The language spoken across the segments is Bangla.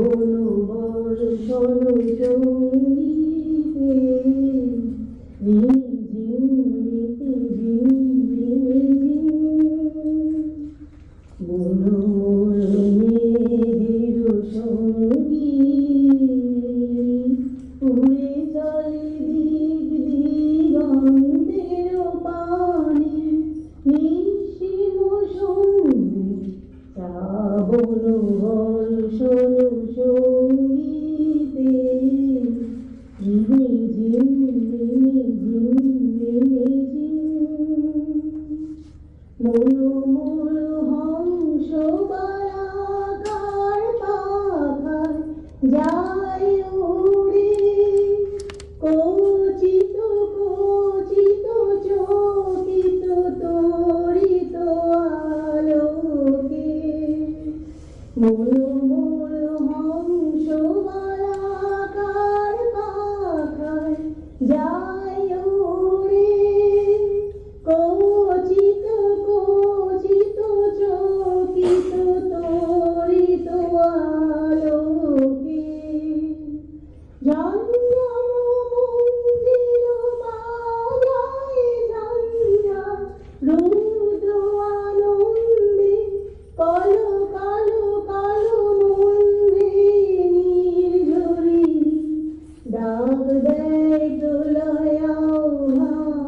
বলো বর্ষণ সঙ্গীতে রিমঝিম রিমঝিম রিমঝিম বলো মোর মেঘের সঙ্গী উড়ে চলে দিক দিগন্তের পানে নিঃসীম সঙ্গী বলো বর্ষণ সঙ্গীতে রিমঝিম রিমঝিম রিমঝিম মনোমোর হংস বারাকার পাখায় যায় উড়ে কচিত কচিত চকিত তরিত আলোকে মনোমোর হংস বারাকার পাখায় যায় উড়ে কচিত কচিত চকিত তরিত আলোকে জঞ্জম মন্দির বাজায় ঝঞ্ঝা রুদ্র আনন্দে কালো কালো কালো মন্দির নির্ঝরি ডাক দেয় প্রলয় আহ্বানে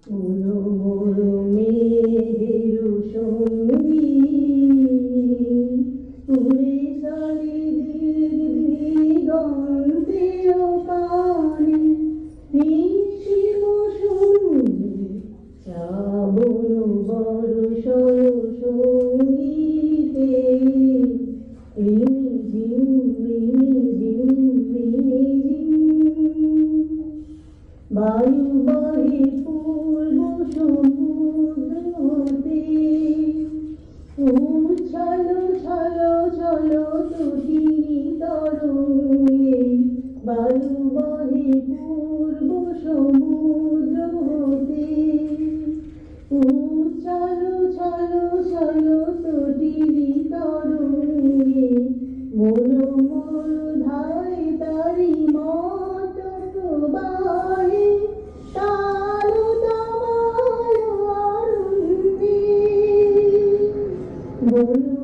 বলো মোর মেঘের সঙ্গী উড়ে চলে দিগন্তের পানে নিঃসীম সঙ্গী বলো বর্ষণ সঙ্গীতে রিমঝিম রিমঝিম রিমঝিম বায়ু বহে পূর্ব সমুদ্র হতে উচ্ছল ছল ছল তুটিনি তরঙ্গে বায়ু বহে পূর্ব সমুদ্র হতে উচ্ছল ছল ছল তুটিনি তরঙ্গে মনোমোর ধায় তারি মত প্রবাহে তাল তামাল আনন্দে বলো